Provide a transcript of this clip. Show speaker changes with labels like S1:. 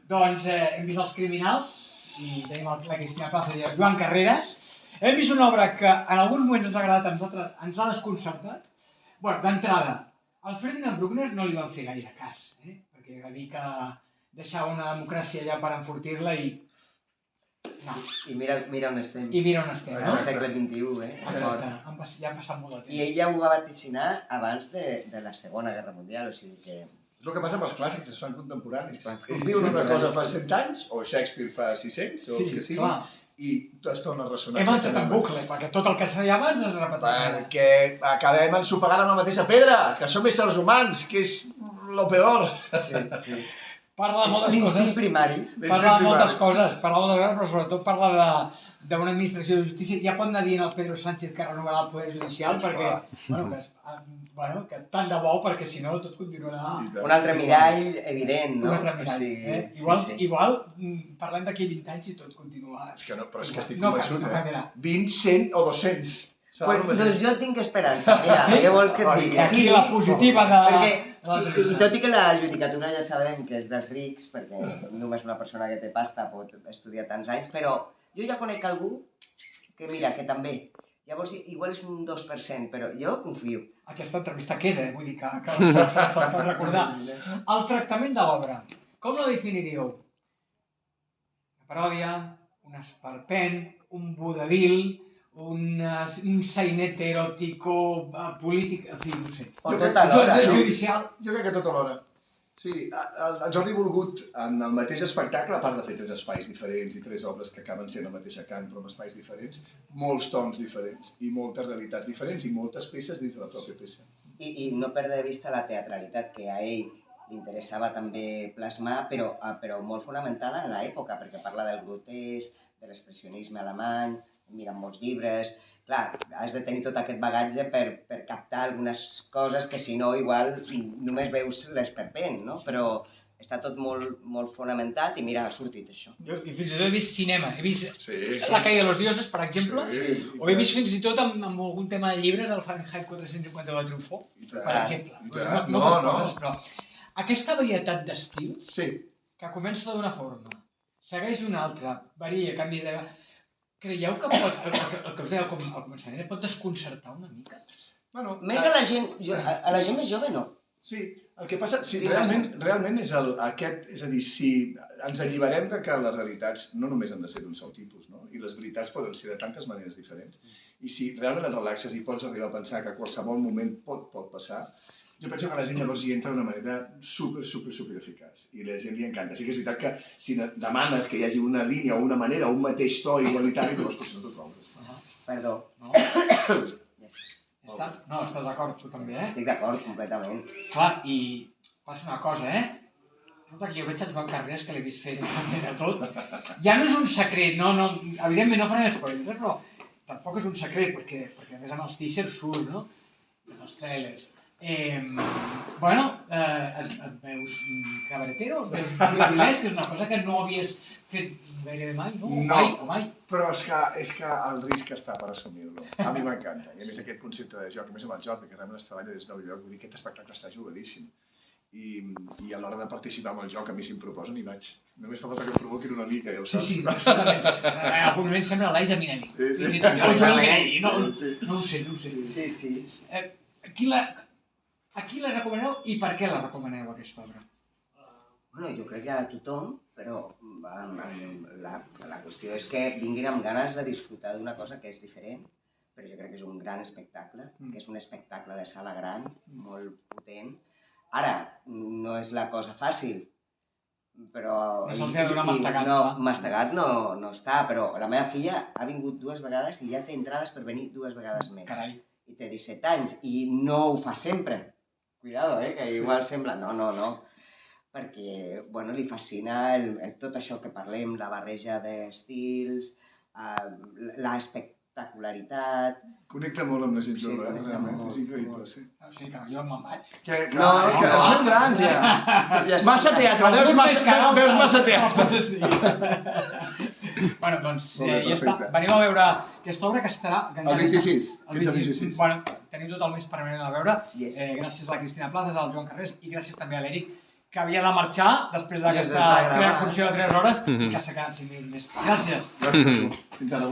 S1: Doncs hem vist Els Criminals i tenim la Cristina Plaza i el Joan Carreras. Hem vist una obra que en alguns moments ens ha agradat, a nosaltres ens ha desconcertat. Bé, d'entrada, al Ferdinand Bruckner no li van fer gaire cas, perquè va dir que deixava una democràcia allà per enfortir-la i... No.
S2: I mira on estem.
S1: I mira on estem, no?
S2: Al segle XXI,
S1: Exacte, ja ha passat molt de temps.
S2: I ell ja ho va vaticinar abans de la Segona Guerra Mundial, o sigui que...
S3: És el que passa amb els clàssics, es fan contemporanis. Ells diuen una cosa fa 100 anys, o Shakespeare fa 600, o els que sigui, i es torna a ressonar.
S1: Hem entrat en bucle, perquè tot el que es feia abans es repeteix.
S3: Perquè acabem ensopegant amb la mateixa pedra, que som éssers humans, que és lo peor.
S2: Sí.
S1: Parla de moltes coses.
S2: L'instint primari.
S1: Parla de moltes coses, però sobretot parla d'una administració de justícia. Ja pot anar dient el Pedro Sánchez que renovarà el poder judicial, perquè, que tant de bo, perquè si no tot continuarà...
S2: Un altre mirall evident, no?
S1: Un altre mirall, Igual parlem d'aquí 20 anys i tot continua...
S3: Però és que estic convençut, 20, 100 o 200.
S2: Doncs jo tinc esperança. Mira, què vols que et digui?
S1: Aquí la positiva de...
S2: I tot i que la judicatura ja sabem que és dels rics, perquè només una persona que té pasta pot estudiar tants anys, però jo ja conec algú que, mira, que també, llavors igual és un 2%, però jo confio.
S1: Aquesta entrevista queda, vull dir que se'l pot recordar. El tractament de l'obra, com la definiríeu? Una paròdia, un esperpent, un vodevil, un sainete eròtico polític, en fi, no sé. Judicial.
S3: Jo crec que tot alhora. Sí, el Jordi Volgut, en el mateix espectacle, a part de fer 3 espais diferents i 3 obres que acaben sent el mateix cant, però amb espais diferents, molts tons diferents i moltes realitats diferents i moltes peces dins de la pròpia peça.
S2: I no perdre de vista la teatralitat que a ell li interessava també plasmar, però molt fonamentada en l'època, perquè parla del grotesc, de l'expressionisme alemany, mira molts llibres... Clar, has de tenir tot aquest bagatge per captar algunes coses que si no igual només veus l'esperpent, no? Però està tot molt fonamentat i mira, ha sortit això.
S1: Jo fins i tot he vist cinema, he vist La caída de los dioses, per exemple, o he vist fins i tot amb algun tema de llibres, el Fahrenheit 450 de Truffaut, per exemple. Moltes coses, però aquesta varietat d'estils que comença d'una forma, segueix d'una altra, varia, canvia de... Creieu que el que us deia al començament pot desconcertar una mica?
S2: Més a la gent més jove no.
S3: Sí, el que passa, realment és aquest, és a dir, si ens alliberem de que les realitats no només han de ser d'un sol tipus, no? I les veritats poden ser de tantes maneres diferents, i si realment et relaxes i pots arribar a pensar que a qualsevol moment pot passar, jo penso que la gent llavors hi entra d'una manera super eficaç i a la gent li encanta. Sí que és veritat que si demanes que hi hagi una línia o una manera o un mateix to igualitari, llavors potser no t'ho trobes.
S2: Perdó.
S1: Ja està? No, estàs d'acord tu també,
S2: Estic d'acord, completament.
S1: Clar, i passa una cosa, Resulta que jo veig el Joan Carreras, que l'he vist fer de tot. Ja no és un secret, evidentment no farem spoilers, però tampoc és un secret, perquè a més amb els teasers surt, no? En els trailers. Et veus cabaretero, et veus burlesc, que és una cosa que no havies fet gairebé mai, no? Mai.
S3: Però és que el risc està per assumir-lo. A mi m'encanta. I a més aquest concepte de joc, a més amb el Jordi, que realment es treballa des del lloc, vull dir, aquest espectacle està jugadíssim. I a l'hora de participar en el joc, a mi si em proposen hi vaig. Només fa falta que em provoquin una mica, ja ho saps.
S1: Sí, absolutament. En algun moment sembla l'Eliza Minnelli. No ho sé. Sí. A qui la recomaneu i per què la recomaneu, aquesta obra?
S2: Bueno, jo crec que a tothom, però la qüestió és que vinguin amb ganes de disfrutar d'una cosa que és diferent, però jo crec que és un gran espectacle, que és un espectacle de sala gran, molt potent. Ara, no és la cosa fàcil, però...
S1: No se'ls ha de donar mastegat,
S2: no? Mastegat no està, però la meva filla ha vingut 2 vegades i ja té entrades per venir 2 vegades més.
S1: Carai.
S2: I té 17 anys i no ho fa sempre. Cuidado, que igual sembla... No. Perquè, li fascina tot això que parlem, la barreja d'estils, l'espectacularitat...
S3: Connecta molt amb la gent jove, realment, és increïble, sí.
S1: O sigui que jo me'n vaig.
S3: No, és que som grans ja. Massa teatre, veus massa teatre.
S1: Bueno, doncs ja està. Venim a veure aquesta obra que estarà...
S3: El 26.
S1: Bueno, tenim tot el mes per venir a veure. Gràcies a la Cristina Plazas, al Joan Carreras i gràcies també a l'Eric, que havia de marxar després d'aquesta funció de 3 hores i que s'ha quedat 5 minuts més. Gràcies.
S3: Gràcies a tu. Fins ara.